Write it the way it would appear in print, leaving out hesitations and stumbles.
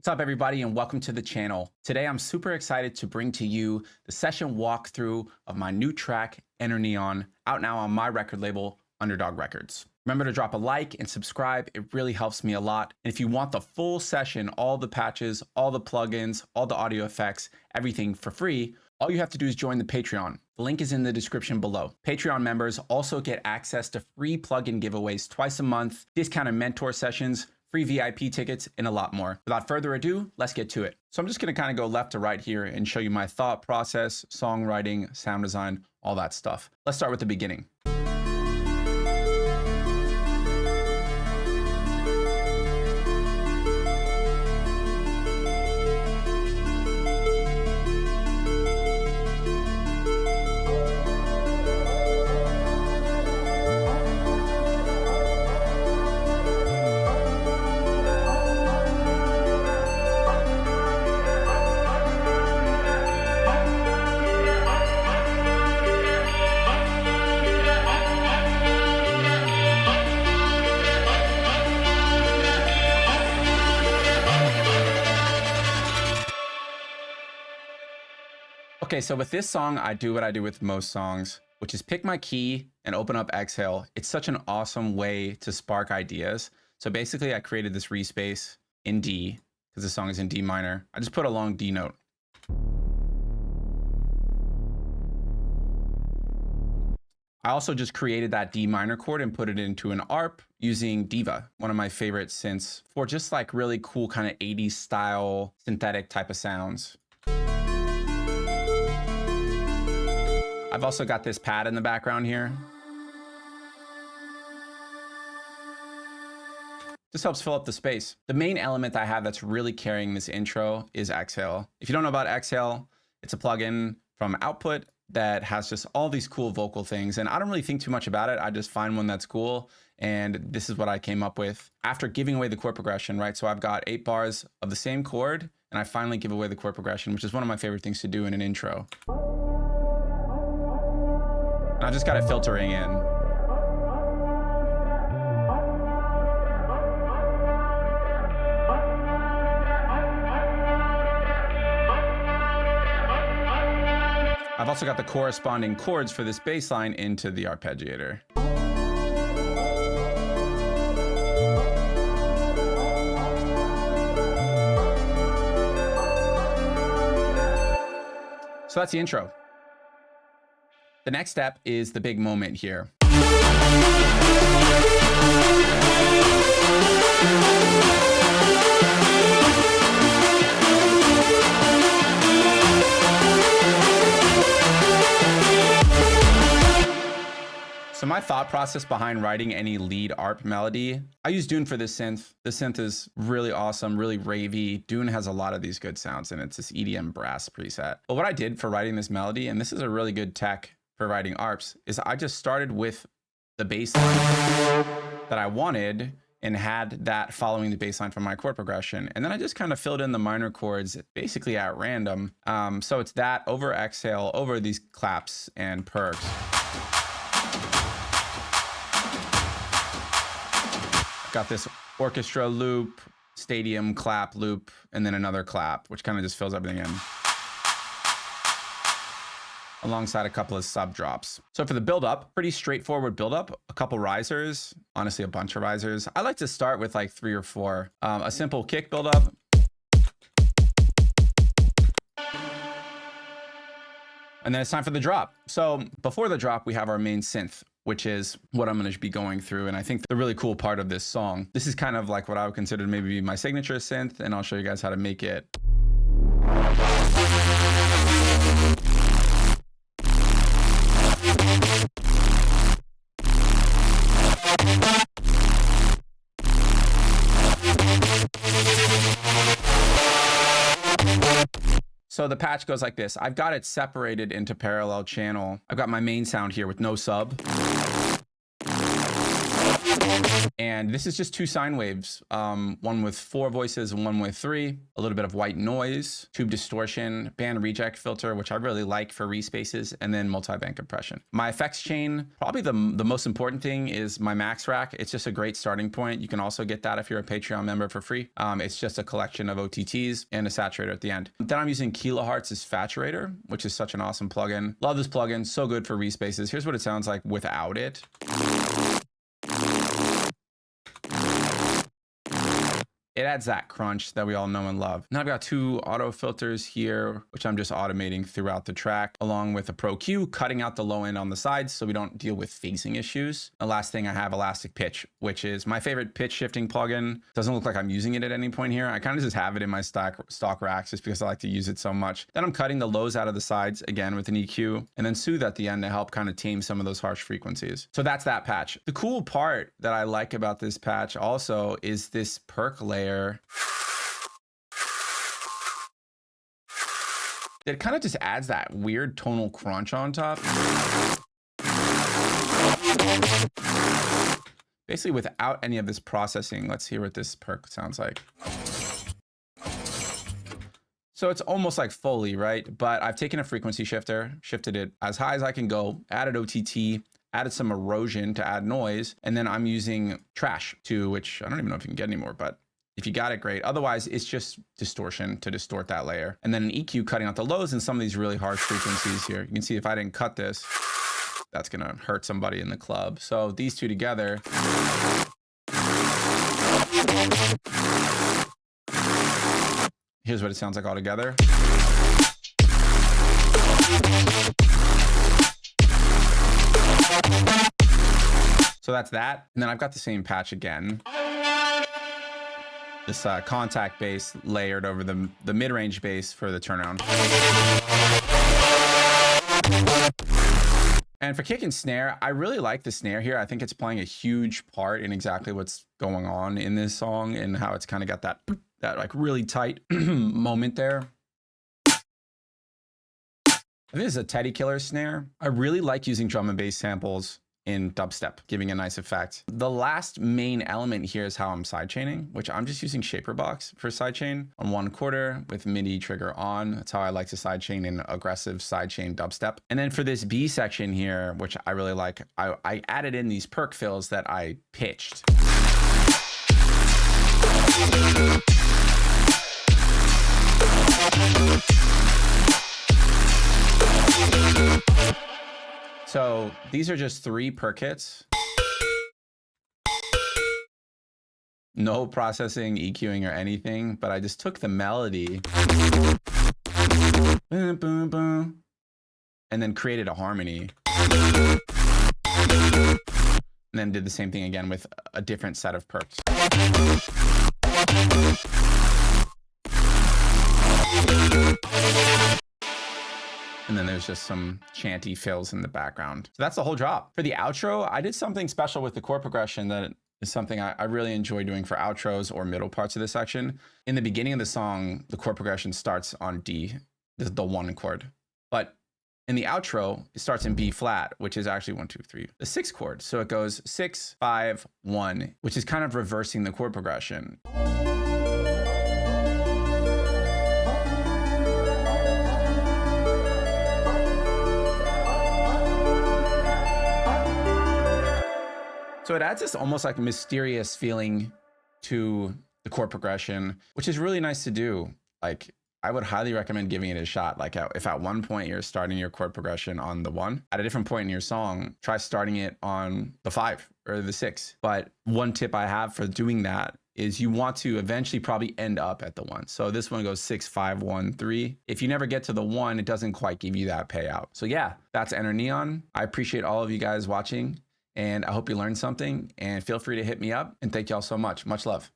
What's up, everybody, and welcome to the channel. Today, I'm super excited to bring to you the session walkthrough of my new track, Enter Neon, out now on my record label, Underdog Records. Remember to drop a like and subscribe. It really helps me a lot. And if you want the full session, all the patches, all the plugins, all the audio effects, everything for free, all you have to do is join the Patreon. The link is in the description below. Patreon members also get access to free plugin giveaways twice a month, discounted mentor sessions, free VIP tickets, and a lot more. Without further ado, let's get to it. So I'm just gonna kind of go left to right here and show you my thought process, songwriting, sound design, all that stuff. Let's start with the beginning. Okay, so with this song, I do what I do with most songs, which is pick my key and open up Exhale. It's such an awesome way to spark ideas. So basically, I created this respace in D, because the song is in D minor. I just put a long D note. I also just created that D minor chord and put it into an ARP using Diva, one of my favorite synths, for just like really cool kind of 80s style synthetic type of sounds. I've also got this pad in the background here. This helps fill up the space. The main element I have that's really carrying this intro is Exhale. If you don't know about Exhale, it's a plugin from Output that has just all these cool vocal things. And I don't really think too much about it. I just find one that's cool. And this is what I came up with after giving away the chord progression, right? So I've got 8 bars of the same chord, and I finally give away the chord progression, which is one of my favorite things to do in an intro. I just got it filtering in. I've also got the corresponding chords for this bass line into the arpeggiator. So that's the intro. The next step is the big moment here. So my thought process behind writing any lead ARP melody, I use Dune for this synth. This synth is really awesome, really ravey. Dune has a lot of these good sounds, and it's this EDM brass preset. But what I did for writing this melody, and this is a really good tech for writing ARPs, is I just started with the bass line that I wanted and had that following the bass line from my chord progression. And then I just kind of filled in the minor chords basically at random. So it's that over Exhale, over these claps and perks. Got this orchestra loop, stadium clap loop, and then another clap, which kind of just fills everything in, alongside a couple of sub drops. So for the build-up, pretty straightforward build-up, a couple risers, honestly a bunch of risers. I like to start with like 3 or 4. A simple kick build-up. And then it's time for the drop. So before the drop, we have our main synth, which is what I'm gonna be going through. And I think the really cool part of this song, this is kind of like what I would consider maybe my signature synth, and I'll show you guys how to make it. So the patch goes like this. I've got it separated into parallel channel. I've got my main sound here with no sub. And this is just two sine waves, one with 4 voices and one with 3, a little bit of white noise, tube distortion, band reject filter, which I really like for respaces, and then multi-band compression. My effects chain, probably the most important thing is my max rack. It's just a great starting point. You can also get that if you're a Patreon member for free. It's just a collection of OTTs and a saturator at the end. Then I'm using Kilohertz's Faturator, which is such an awesome plugin. Love this plugin, so good for respaces. Here's what it sounds like without it. It adds that crunch that we all know and love. Now I've got 2 auto filters here, which I'm just automating throughout the track, along with a Pro Q, cutting out the low end on the sides so we don't deal with phasing issues. The last thing I have Elastic Pitch, which is my favorite pitch shifting plugin. Doesn't look like I'm using it at any point here. I kind of just have it in my stock racks just because I like to use it so much. Then I'm cutting the lows out of the sides again with an EQ, and then soothe at the end to help kind of tame some of those harsh frequencies. So that's that patch. The cool part that I like about this patch also is this perk layer. It kind of just adds that weird tonal crunch on top. Basically without any of this processing. Let's hear what this perk sounds like. So it's almost like Foley, right? But I've taken a frequency shifter, shifted it as high as I can go, added OTT, added some erosion to add noise, and then I'm using trash too, which I don't even know if you can get anymore, but if you got it, great. Otherwise, it's just distortion to distort that layer. And then an EQ cutting out the lows and some of these really harsh frequencies here. You can see if I didn't cut this, that's gonna hurt somebody in the club. So these two together. Here's what it sounds like all together. So that's that. And then I've got the same patch again. This contact bass layered over the mid-range bass for the turnaround. And for kick and snare, I really like the snare here. I think it's playing a huge part in exactly what's going on in this song and how it's kind of got that like really tight moment there. I think this is a Teddy Killer snare. I really like using drum and bass samples in dubstep, giving a nice effect. The last main element here is how I'm sidechaining, which I'm just using Shaperbox for sidechain on 1/4 with MIDI trigger on. That's how I like to sidechain in aggressive sidechain dubstep. And then for this B section here, which I really like, I added in these perk fills that I pitched. So these are just 3 perk hits. No processing, EQing, or anything, but I just took the melody boom, boom, boom, and then created a harmony. And then did the same thing again with a different set of perks. And then there's just some chanty fills in the background. So that's the whole drop. For the outro, I did something special with the chord progression that is something I really enjoy doing for outros or middle parts of the section. In the beginning of the song, the chord progression starts on D, the 1 chord. But in the outro, it starts in B flat, which is actually 1, 2, 3, the 6th chord. So it goes 6, 5, 1, which is kind of reversing the chord progression. So it adds this almost like mysterious feeling to the chord progression, which is really nice to do. Like, I would highly recommend giving it a shot. Like if at one point you're starting your chord progression on the 1, at a different point in your song, try starting it on the 5 or the 6. But one tip I have for doing that is you want to eventually probably end up at the 1. So this one goes 6, 5, 1, 3. If you never get to the 1, it doesn't quite give you that payout. So yeah, that's Enter Neon. I appreciate all of you guys watching, and I hope you learned something, and feel free to hit me up, and thank y'all so much. Much love.